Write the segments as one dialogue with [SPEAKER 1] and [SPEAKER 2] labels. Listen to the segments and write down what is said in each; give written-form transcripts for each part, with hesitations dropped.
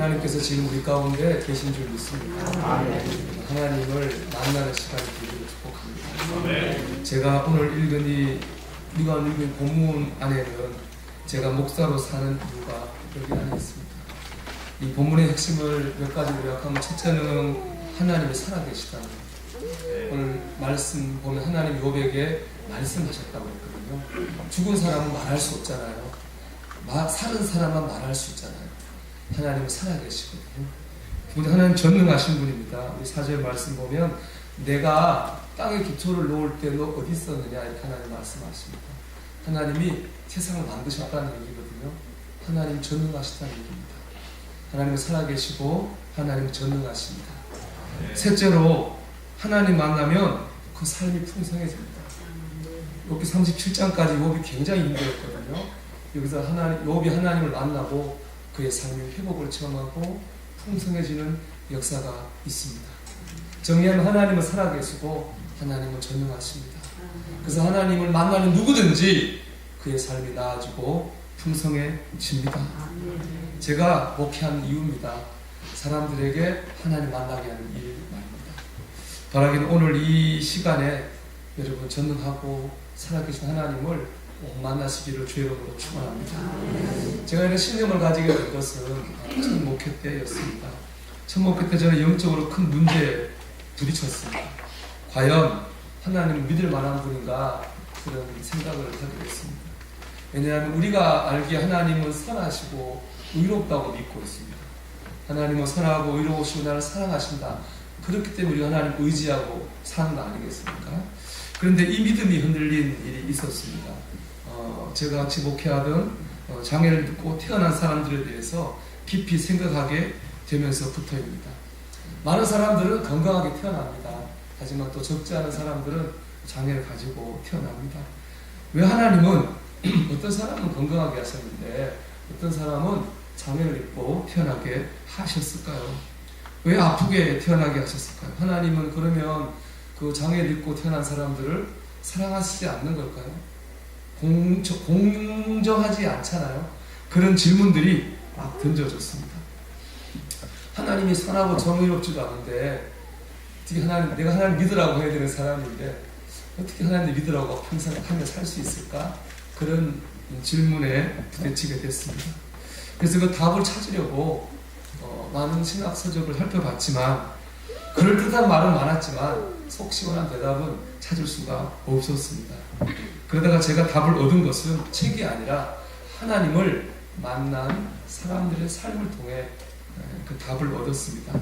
[SPEAKER 1] 하나님께서 지금 우리 가운데 계신 줄 믿습니다. 하나님을 만나는 시간이 되기를 축복합니다. 제가 오늘 우리가 읽은 본문 안에는 제가 목사로 사는 이유가 여기 안에 있습니다. 이 본문의 핵심을 몇 가지로 요약하면, 첫째는 하나님이 살아계시다는 거예요. 오늘 말씀 보면 하나님 욥에게 말씀하셨다고 했거든요. 죽은 사람은 말할 수 없잖아요. 살은 사람만 말할 수 있잖아요. 하나님은 살아계시거든요. 근데 하나님 전능하신 분입니다. 우리 4절 말씀 보면, 내가 땅에 기초를 놓을 때 너 어디 있었느냐, 이렇게 하나님 말씀하십니다. 하나님이 세상을 만드셨다는 얘기거든요. 하나님 전능하시다는 얘기입니다. 하나님은 살아계시고 하나님은 전능하십니다. 셋째로, 하나님 만나면 그 삶이 풍성해집니다. 여기 37장까지 욥이 굉장히 힘들었거든요. 여기서 욥이 하나님을 만나고 그의 삶의 회복을 체험하고 풍성해지는 역사가 있습니다. 정리하면 하나님은 살아계시고 하나님은 전능하십니다. 그래서 하나님을 만나는 누구든지 그의 삶이 나아지고 풍성해집니다. 제가 목회하는 이유입니다. 사람들에게 하나님 만나게 하는 일 말입니다. 바라기는 오늘 이 시간에 여러분 전능하고 살아계신 하나님을 꼭 만나시기를 주의 이름으로 축원합니다. 제가 이런 신념을 가지게 된 것은 첫 목회 때였습니다. 첫 목회 때 저는 영적으로 큰 문제에 부딪혔습니다. 과연 하나님을 믿을 만한 분인가, 그런 생각을 하게 됐습니다. 왜냐하면 우리가 알기에 하나님은 선하시고 의롭다고 믿고 있습니다. 하나님은 선하고 의로우시고 나를 사랑하신다. 그렇기 때문에 우리가 하나님 의지하고 사는 거 아니겠습니까? 그런데 이 믿음이 흔들린 일이 있었습니다. 제가 같이 목회하던 장애를 듣고 태어난 사람들에 대해서 깊이 생각하게 되면서부터입니다. 많은 사람들은 건강하게 태어납니다. 하지만 또 적지 않은 사람들은 장애를 가지고 태어납니다. 왜 하나님은 어떤 사람은 건강하게 하셨는데 어떤 사람은 장애를 입고 태어나게 하셨을까요? 왜 아프게 태어나게 하셨을까요? 하나님은 그러면 그 장애를 입고 태어난 사람들을 사랑하시지 않는 걸까요? 공정하지 않잖아요. 그런 질문들이 막 던져졌습니다. 하나님이 선하고 정의롭지도 않은데 어떻게 내가 하나님 믿으라고 해야 되는 사람인데 어떻게 하나님 믿으라고 평생 하며 살 수 있을까? 그런 질문에 부딪히게 됐습니다. 그래서 그 답을 찾으려고 많은 신학 서적을 살펴봤지만, 그럴듯한 말은 많았지만 속 시원한 대답은 찾을 수가 없었습니다. 그러다가 제가 답을 얻은 것은 책이 아니라 하나님을 만난 사람들의 삶을 통해 그 답을 얻었습니다.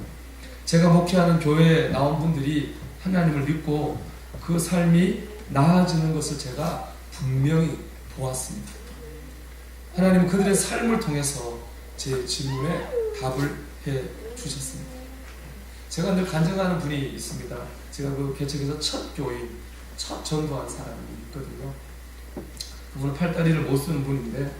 [SPEAKER 1] 제가 목회하는 교회에 나온 분들이 하나님을 믿고 그 삶이 나아지는 것을 제가 분명히 보았습니다. 하나님은 그들의 삶을 통해서 제 질문에 답을 해 주셨습니다. 제가 늘 간증하는 분이 있습니다. 제가 그 개척에서 첫 교인, 첫 전도한 사람이 있거든요. 그분은 팔다리를 못 쓰는 분인데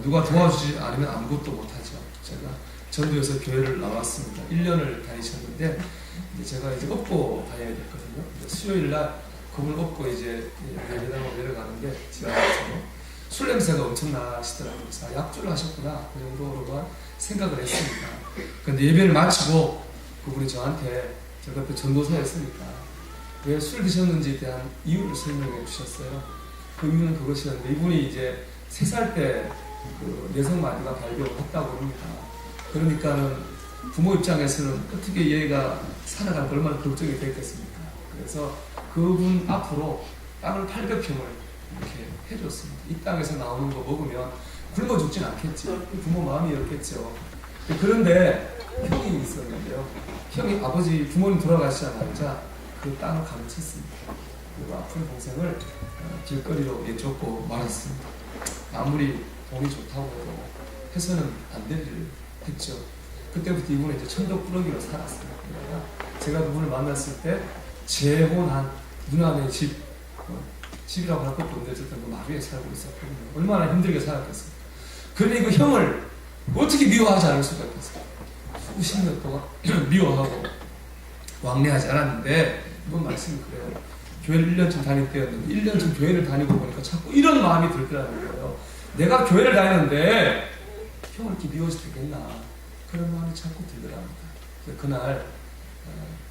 [SPEAKER 1] 누가 도와주지 않으면 아무것도 못하죠. 제가 전도에서 교회를 나왔습니다. 1년을 다니셨는데 제가 이제 업고 다녀야 됐거든요. 수요일날 그분을 업고 이제 예배당으로 내려가는데 지하철에서 술 냄새가 엄청 나시더라고요. 그래서 약주를 하셨구나, 그 정도로만 생각을 했습니다. 그런데 예배를 마치고 그분이 저한테, 제가 그 전도사였으니까 왜 술 드셨는지에 대한 이유를 설명해 주셨어요. 그 이유는 그것이었는데, 이분이 이제 3살 때 그 내성마비가 발병했다고 합니다. 그러니까는 부모 입장에서는 어떻게 얘가 살아갈 걸 얼마나 걱정이 됐겠습니까? 그래서 그분 앞으로 땅을 800평을 이렇게 해줬습니다. 이 땅에서 나오는 거 먹으면 굶어 죽진 않겠지. 부모 마음이었겠죠. 그런데 형이 있었는데요. 형이 아버지 부모님 돌아가시자마자 그 땅을 감췄습니다. 그리고 아픈 동생을 길거리로 내쫓고 말았습니다. 아무리 돈이 좋다고 해도 해서는 안 될 일을 했죠. 그때부터 이분은 이제 천덕꾸러기로 살았어요. 제가 그분을 만났을 때 재혼한 누나네 집이라고 할 것도 없는데 어쨌든 그 마루에 살고 있었거든요. 얼마나 힘들게 살았겠어요. 그러니 그 형을 어떻게 미워하지 않을 수가 있겠어요. 수십 년 동안 미워하고 왕래하지 않았는데, 이번 말씀이 그래요. 교회를 1년쯤 다닐 때였는데 1년쯤 교회를 다니고 보니까 자꾸 이런 마음이 들더라는 거예요. 내가 교회를 다니는데 형을 이렇게 미워해도 되겠나? 그런 마음이 자꾸 들더랍니다. 그날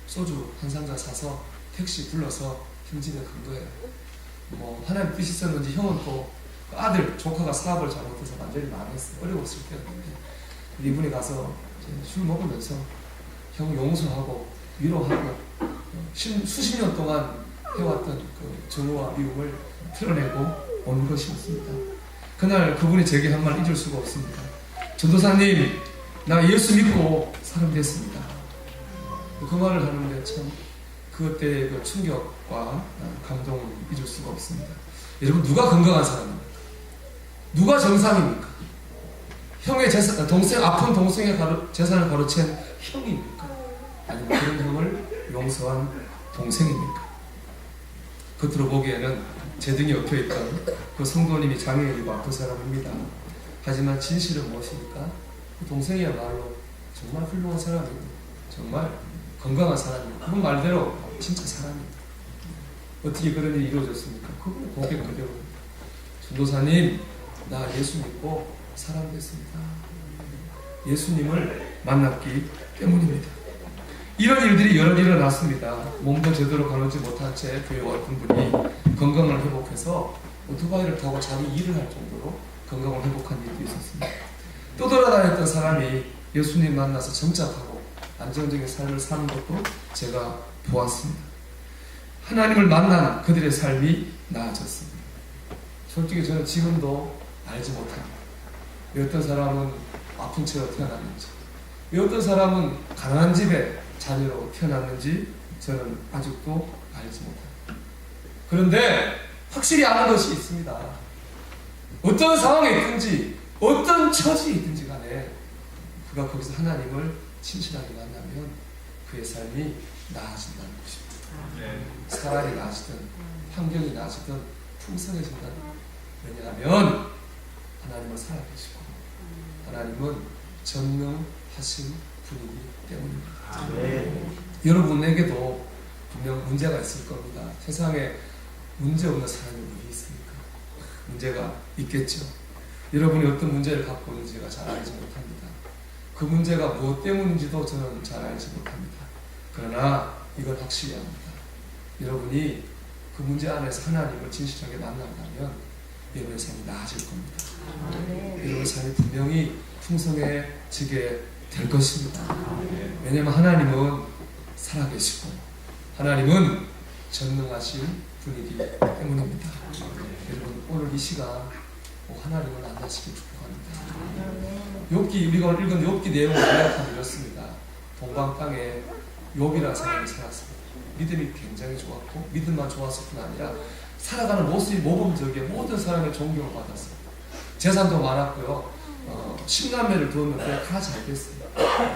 [SPEAKER 1] 소주 한 상자 사서 택시 불러서 형 집에 간 거예요. 뭐 하나님 뜻이 있었는지 형은 또 아들 조카가 사업을 잘못해서 완전히 망했어요. 어려웠을 때였는데 이분이 가서 술 먹으면서 형 용서하고 위로하고 수십 년 동안 해왔던 그 정오와 미움을 틀어내고 온 것이었습니다. 그날 그분이 제게 한 말 잊을 수가 없습니다. 전도사님, 나 예수 믿고 사람 됐습니다. 그 말을 하는데 참 그때의 그 충격과 감동을 잊을 수가 없습니다. 여러분, 누가 건강한 사람입니까? 누가 정상입니까? 형의 재산, 아픈 동생의 재산을 가로챈 형입니까? 아니면 그런 형을 용서한 동생입니까? 겉으로 보기에는 제 등에 엎여있던 그 성도님이 장애인이고 아픈 사람입니다. 하지만 진실은 무엇입니까? 그 동생이야말로 정말 훌륭한 사람이고 정말 건강한 사람이고 그분 말대로 진짜 사람입니다. 어떻게 그런 일이 이루어졌습니까? 그분의 고백 그대로. 전도사님, 나 예수 믿고 사람 됐습니다. 예수님을 만났기 때문입니다. 이런 일들이 여러 일어났습니다. 몸도 제대로 가누지 못한 채 교회 왔던 분이 건강을 회복해서 오토바이를 타고 자기 일을 할 정도로 건강을 회복한 일도 있었습니다. 또 돌아다녔던 사람이 예수님 만나서 정착하고 안정적인 삶을 사는 것도 제가 보았습니다. 하나님을 만난 그들의 삶이 나아졌습니다. 솔직히 저는 지금도 알지 못합니다. 어떤 사람은 아픈 채로 태어났는지, 어떤 사람은 가난한 집에 자녀로 태어났는지 저는 아직도 알지 못합니다. 그런데 확실히 아는 것이 있습니다. 어떤 상황에 있든지 어떤 처지에 있든지 간에 그가 거기서 하나님을 진실하게 만나면 그의 삶이 나아진다는 것입니다. 사람이 나아지든 환경이 나아지든 풍성해진다는 것. 왜냐하면 하나님은 살아계시고 하나님은 전능하신 분이기 때문입니다. 여러분에게도 분명 문제가 있을 겁니다. 세상에 문제 없는 사람이 어디 있습니까? 문제가 있겠죠. 여러분이 어떤 문제를 갖고 있는지가 잘 알지 못합니다. 그 문제가 무엇 때문인지도 저는 잘 알지 못합니다. 그러나 이건 확실히 합니다. 여러분이 그 문제 안에서 하나님을 진실하게 만난다면 여러분의 삶이 나아질 겁니다. 여러분의 삶이 분명히 풍성해지게 될 것입니다. 왜냐하면 하나님은 살아계시고 하나님은 전능하신 분이기 때문입니다. 여러분, 오늘 이 시간 하나님을 만나시길 축복합니다. 욥기, 우리가 읽은 욥기 내용을 요약하면 이렇습니다. 동방 땅에 욥이라는 사람이 살았습니다. 믿음이 굉장히 좋았고 믿음만 좋았을 뿐 아니라 살아가는 모습이 모범적이에 모든 사람의 존경을 받았습니다. 재산도 많았고요. 10남매를 두었는데 다 잘 됐어요.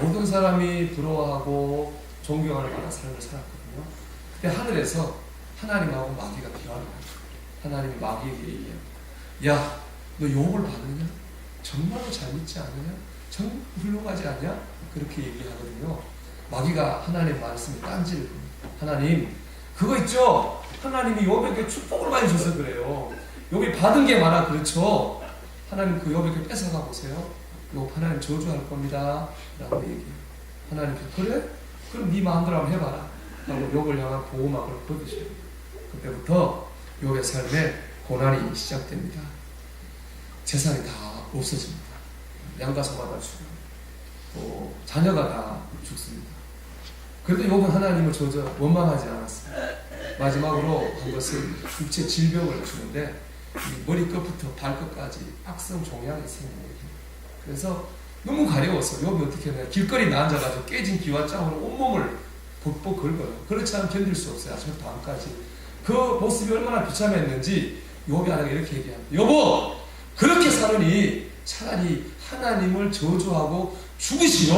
[SPEAKER 1] 모든 사람이 부러워하고 존경하는 만한 삶을 살았거든요. 근데 하늘에서 하나님하고 마귀가 대화를 하죠. 하나님이 마귀에게 얘기해요. 야, 너 욥을 봤느냐? 정말로 잘 믿지 않느냐? 정말 훌륭하지 않냐? 그렇게 얘기하거든요. 마귀가 하나님 말씀에 딴지를 봅니다. 하나님, 그거 있죠? 하나님이 욥에게 축복을 많이 줘서 그래요. 욥이 받은 게 많아. 그렇죠? 하나님 그 욥에게 뺏어가 보세요. 욥 하나님 저주할 겁니다. 라고 얘기해요. 하나님께서 그래? 그럼 네 마음대로 한번 해봐라. 하고 욥을 향한 보호막을 걷으셔요. 그때부터 욥의 삶에 고난이 시작됩니다. 재산이 다 없어집니다. 양가 소가 다 죽고 또 자녀가 다 죽습니다. 그래도 욥은 하나님을 저저 원망하지 않았어요. 마지막으로 한 것은 육체 질병을 주는데 머리끝부터 발끝까지 악성 종양이 생겨요. 그래서 너무 가려워서 욥이 어떻게 했냐, 길거리에 앉아가지고 깨진 기와장으로 온몸을 벅벅 긁어요. 그렇지 않으면 견딜 수 없어요. 아침부터 밤까지. 그 모습이 얼마나 비참했는지 욥이 하나가 이렇게 얘기합니다. 여보, 그렇게 사느니 차라리 하나님을 저주하고 죽으시오.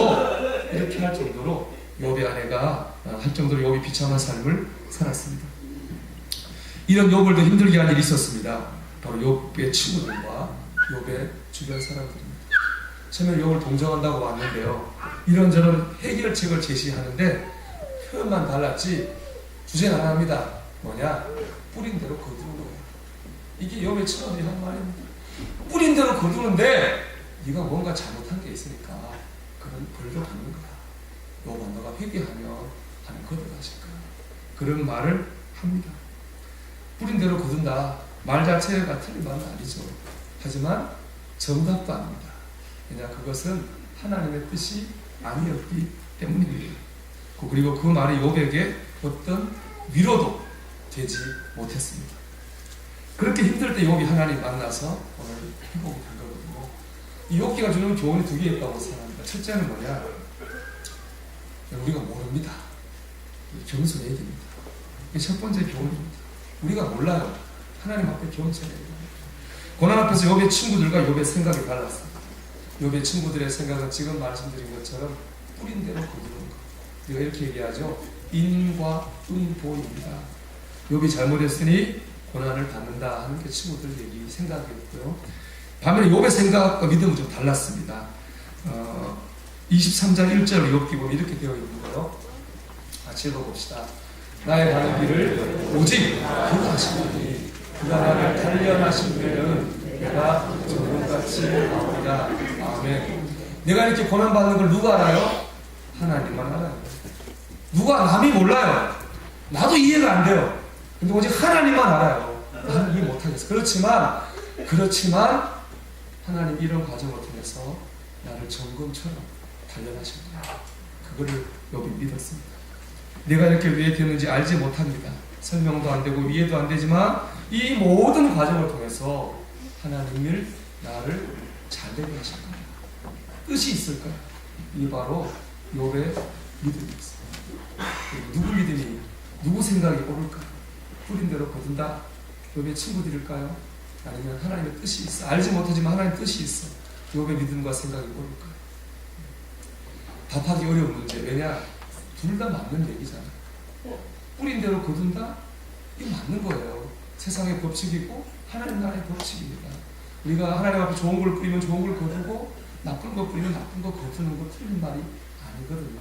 [SPEAKER 1] 이렇게 할 정도로 욥의 아내가 할 정도로 욥이 비참한 삶을 살았습니다. 이런 욥을 더 힘들게 한 일이 있었습니다. 바로 욥의 친구들과 욥의 주변 사람들입니다. 처음에 욥을 동정한다고 왔는데요. 이런저런 해결책을 제시하는데 표현만 달랐지 주제는 하나입니다. 뭐냐? 뿌린 대로 거두는 거예요. 이게 욥의 친구들이 한 말입니다. 뿌린 대로 거두는데 네가 뭔가 잘못한 게 있으니까 그런 벌도 받는 거야. 욥아, 너가 회개하면 하나님 거듭하실 거야. 그런 말을 합니다. 뿌린 대로 거둔다. 말 자체가 틀린 말은 아니죠. 하지만 정답도 아닙니다. 왜냐, 그것은 하나님의 뜻이 아니었기 때문입니다. 그리고 그 말이 욥에게 어떤 위로도 되지 못했습니다. 그렇게 힘들 때 욥이 하나님 만나서 오늘 회복이 된 거거든요. 이 욥기가 주는 교훈이 두 개 있다고 생각합니다. 첫째는 뭐냐? 우리가 모릅니다. 겸손해야 됩니다. 이게 첫 번째 교훈입니다. 우리가 몰라요. 하나님 앞에 겸손해야 됩니다. 고난 앞에서 욥의 친구들과 욥의 생각이 달랐습니다. 욥의 친구들의 생각은 지금 말씀드린 것처럼 뿌린 대로 거두는 것. 우리가 이렇게 얘기하죠. 인과 응보입니다. 욥이 잘못했으니 고난을 받는다 하는 게 친구들 얘기, 생각이었고요. 반면에 욥의 생각과 믿음은 좀 달랐습니다. 23장 1절 욥기 보면 이렇게 되어 있는 거예요. 같이 읽어봅시다. 나의 가는 길을 오직 그가 하시니 그가 나를 단련하신 데는 내가 저물같이 나오리라. 아멘. 내가 이렇게 고난받는 걸 누가 알아요? 하나님만 알아요. 누가, 남이 몰라요. 나도 이해가 안 돼요. 근데 오직 하나님만 알아요. 나는 이해 못하겠어. 그렇지만 하나님 이런 과정을 통해서 나를 점검처럼 단련하신 거예요. 그거를 욥이 믿었습니다. 내가 이렇게 왜 되는지 알지 못합니다. 설명도 안 되고 이해도 안 되지만 이 모든 과정을 통해서 하나님을 나를 잘되게 하실 거예요. 뜻이 있을 거예요. 이게 바로 욥의 믿음이었어요. 누구 믿음이, 누구 생각이 옳을까? 뿌린 대로 거둔다. 욥의 친구들일까요? 아니면 하나님의 뜻이 있어? 알지 못하지만 하나님의 뜻이 있어. 욥의 믿음과 생각이 옳을까요? 답하기 어려운 문제. 왜냐? 둘 다 맞는 얘기잖아요. 뿌린 대로 거둔다? 이거 맞는 거예요. 세상의 법칙이고 하나님 나라의 법칙입니다. 우리가 하나님 앞에 좋은 걸 뿌리면 좋은 걸 거두고 나쁜 거 뿌리면 나쁜 거 거두는 거 틀린 말이 아니거든요.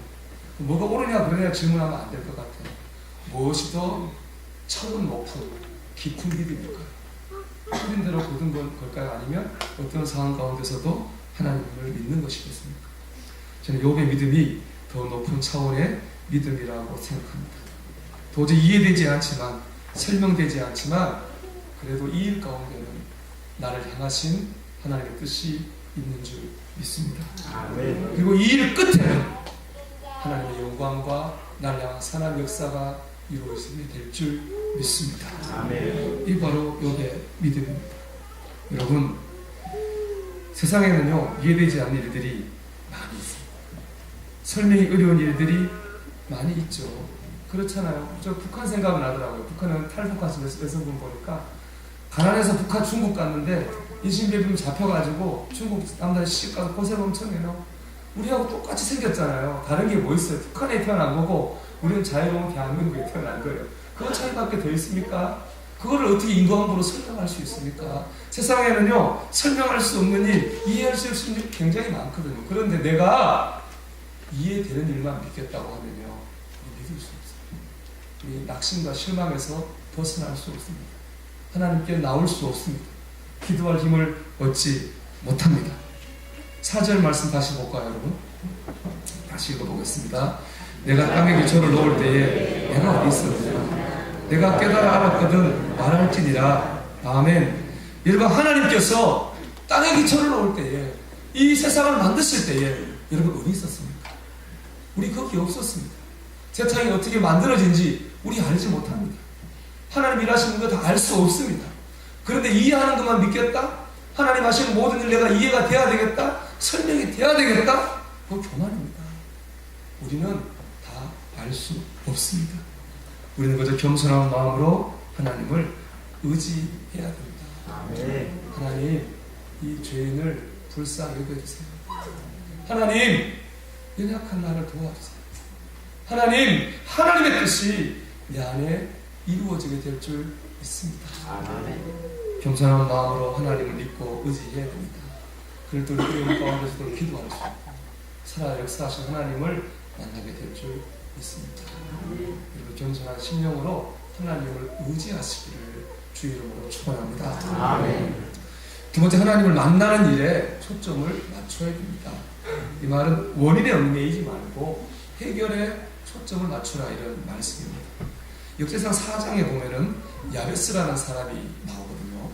[SPEAKER 1] 뭐가 옳으냐 그러냐 질문하면 안 될 것 같아요. 무엇이 더 철은 높은 깊은 믿음일까요? 뿌린 대로 거둔 걸까요? 아니면 어떤 상황 가운데서도 하나님을 믿는 것이겠습니까? 저는 욥의 믿음이 더 높은 차원의 믿음이라고 생각합니다. 도저히 이해되지 않지만, 설명되지 않지만 그래도 이 일 가운데는 나를 향하신 하나님의 뜻이 있는 줄 믿습니다. 아멘. 그리고 이 일 끝에는 하나님의 영광과 나를 향한 선한 역사가 이루어지게 될 줄 믿습니다. 아멘. 이 바로 욥의 믿음입니다. 여러분, 세상에는요 이해되지 않는 일들이 많이 있습니다. 설명이 어려운 일들이 많이 있죠. 그렇잖아요. 저 북한 생각이 나더라고요. 북한은 탈북하시면서 보니까 가난해서 북한 중국 갔는데 인신배분 잡혀가지고 중국 남자들 시집가서 고생 엄청 해요. 우리하고 똑같이 생겼잖아요. 다른 게 뭐 있어요? 북한에 태어난 거고 우리는 자유로운 대한민국에 태어난 거예요. 그거 차이밖에 더 있습니까? 그거를 어떻게 인도함부로 설명할 수 있습니까? 세상에는요 설명할 수 없는 일, 이해할 수 없는 일 굉장히 많거든요. 그런데 내가 이해되는 일만 믿겠다고 하면요 믿을 수 없어요. 우리 낙심과 실망에서 벗어날 수 없습니다. 하나님께 나올 수 없습니다. 기도할 힘을 얻지 못합니다. 4절 말씀 다시 볼까요, 여러분? 다시 읽어보겠습니다. 내가 땅에 기초를 놓을 때에 내가 어디 있었느냐? 내가 깨달아 알았거든 말할지니라. 아멘. 여러분, 하나님께서 땅에 기초를 놓을 때에, 이 세상을 만드실 때에 여러분 어디 있었습니까? 우리 거기 없었습니다. 세상이 어떻게 만들어진지 우리 알지 못합니다. 하나님 일하시는 거 다 알 수 없습니다. 그런데 이해하는 것만 믿겠다? 하나님 하시는 모든 일 내가 이해가 돼야 되겠다? 설명이 돼야 되겠다? 그거 교만입니다. 우리는 다 알 수 없습니다. 우리는 그저 겸손한 마음으로 하나님을 의지해야 됩니다. 아멘. 하나님, 이 죄인을 불쌍히 여겨주세요. 하나님, 연약한 나를 도와주세요. 하나님, 하나님의 뜻이 내 안에 이루어지게 될 줄 믿습니다. 아멘. 겸손한 마음으로 하나님을 믿고 의지해야 됩니다. 그럴 때 우리 어려운 가운데서도 기도할 수 있고 살아 역사하신 하나님을 만나게 될 줄 믿습니다. 그리고 겸손한 심령으로 하나님을 의지하시기를 주 이름으로 축원합니다. 아멘. 두 번째, 하나님을 만나는 일에 초점을 맞춰야 됩니다. 이 말은 원인에 얽매이지 말고 해결에 초점을 맞추라 이런 말씀입니다. 역대상 4장에 보면은 야베스라는 사람이 나오거든요.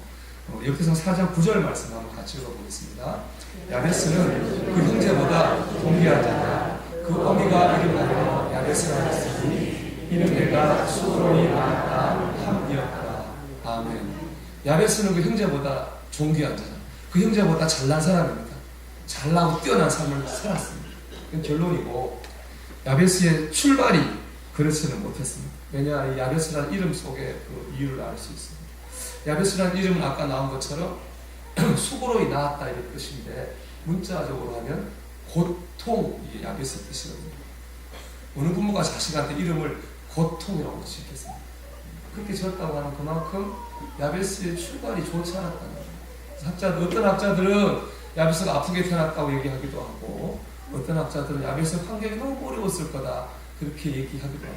[SPEAKER 1] 역대상 4장 9절 말씀 한번 같이 읽어보겠습니다. 야베스는 그 형제보다 동귀한 자다. 그 어미가 이름하여 야베스라 했으니 이는 내가 수고로이 낳았다 함이었다. 아멘. 야베스는 그 형제보다 존귀한 자다. 그 형제보다 잘난 사람입니다. 잘나고 뛰어난 삶을 살았습니다. 그건 결론이고, 야베스의 출발이 그렇지는 못했습니다. 왜냐, 이 야베스라는 이름 속에 그 이유를 알 수 있습니다. 야베스라는 이름은 아까 나온 것처럼 수고로이 낳았다 이런 뜻인데, 문자적으로 하면 고통, 이게 야베스 뜻이거든요. 어느 부모가 자식한테 이름을 고통이라고 짓겠습니다. 그렇게 지었다고 하는 그만큼 야베스의 출발이 좋지 않았다는 거예요. 어떤 학자들은 야베스가 아프게 태어났다고 얘기하기도 하고, 어떤 학자들은 야베스 환경이 너무 어려웠을 거다 그렇게 얘기하기도 합니다.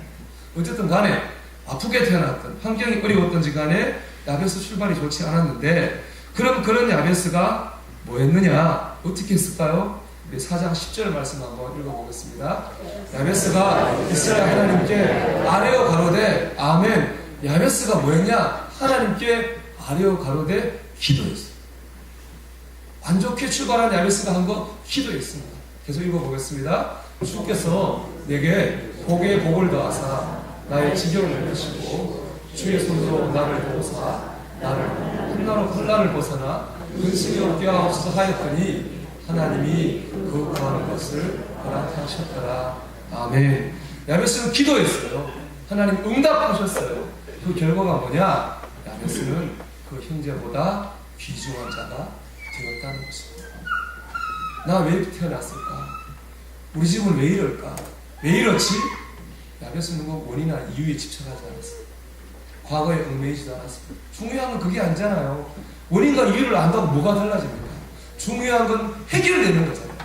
[SPEAKER 1] 어쨌든 간에 아프게 태어났던 환경이 어려웠던지 간에 야베스 출발이 좋지 않았는데, 그럼 그런 야베스가 뭐 했느냐, 어떻게 했을까요? 우리 4장 10절 말씀 한번 읽어보겠습니다. 야베스가 이스라엘 하나님께 아뢰어 가로되, 아멘. 야베스가 뭐 했냐? 하나님께 아뢰어 가로되 기도했어요. 안 좋게 출발한 야베스가 한 거 기도했습니다. 계속 읽어보겠습니다. 주께서 내게 복에 복을 더하사 나의 지경을 넓히시고 주의 손으로 나를 보호사 나를 혼란을 벗어나 근심이 없게 하옵소서 하였더니 하나님이 그 구하는 것을 허락하셨더라. 아멘. 야베스는 기도했어요. 하나님 응답하셨어요. 그 결과가 뭐냐? 야베스는 그 형제보다 귀중한 자가 되었다는 것입니다. 나 왜 이렇게 태어났을까? 우리 집은 왜 이럴까? 왜 이렇지? 야베스는 그 원인이나 이유에 집착하지 않았습니다. 과거에 얽매이지도 않았습니다. 중요한 건 그게 아니잖아요. 원인과 이유를 안다고 뭐가 달라집니까? 중요한 건 해결되는 거잖아요.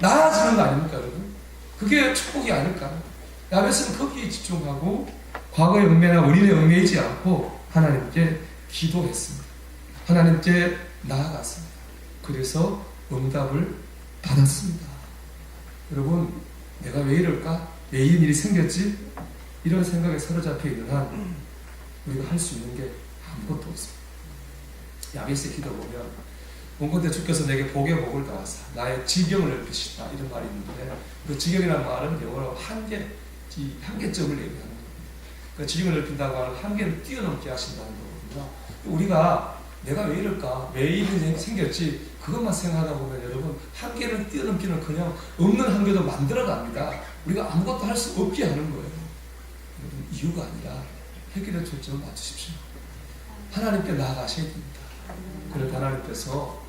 [SPEAKER 1] 나아지는 거 아닙니까, 여러분? 그게 축복이 아닐까? 야베스는 거기에 집중하고 과거의 얽매나 원인에 얽매이지 않고 하나님께 기도했습니다. 하나님께 나아갔습니다. 그래서 응답을 받았습니다. 여러분, 내가 왜 이럴까? 왜 이런 일이 생겼지? 이런 생각에 사로잡혀 있는 한 우리가 할 수 있는 게 아무것도 없습니다. 야베스의 기도 보면 원컨대 주께서 내게 복의 복을 더하사 나의 지경을 넓히시다 이런 말이 있는데, 그 지경이라는 말은 영어로 한계점을 얘기하는 겁니다. 그 지경을 넓힌다고 하는 한계를 뛰어넘게 하신다는 거거든요. 우리가 내가 왜 이럴까? 왜 이런 일이 생겼지? 그것만 생각하다 보면 여러분, 한계를 뛰어넘기는 그냥 없는 한계도 만들어갑니다. 우리가 아무것도 할 수 없게 하는 거예요. 여러분, 이유가 아니라 해결의 초점을 맞추십시오. 하나님께 나아가셔야 됩니다. 그래서 하나님께서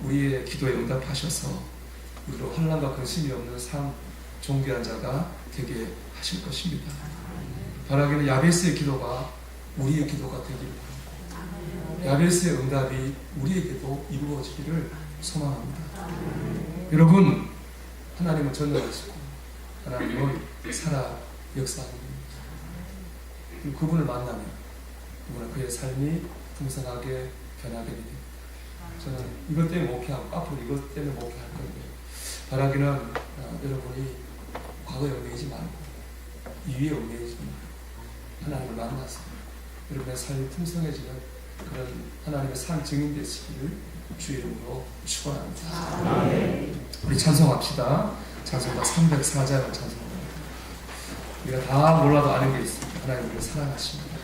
[SPEAKER 1] 우리의 기도에 응답하셔서 우리로 환난과 근심이 없는 삶, 존귀한 자가 되게 하실 것입니다. 바라기는 야베스의 기도가 우리의 기도가 되길 바랍니다. 야베스의 응답이 우리에게도 이루어지기를 소망합니다. 여러분, 하나님은 전능하시고 하나님은 살아 역사하는 분입니다. 그분을 만나면 그분은 그의 삶이 풍성하게 변하게 됩니다. 저는 이것 때문에 목회하고 앞으로 이것 때문에 목회할 건데, 바라기는 여러분이 과거에 얽매이지 말고 이위에 얽매이지 말고 하나님을 만나서 여러분의 삶이 풍성해지는 그런 하나님의 삶 증인 되시기를 주의 이름으로 축원합니다. 우리 찬송합시다. 찬송가 304장을 찬송합니다. 우리가 다 몰라도 아는 게 있습니다. 하나님 우리를 사랑하십니다.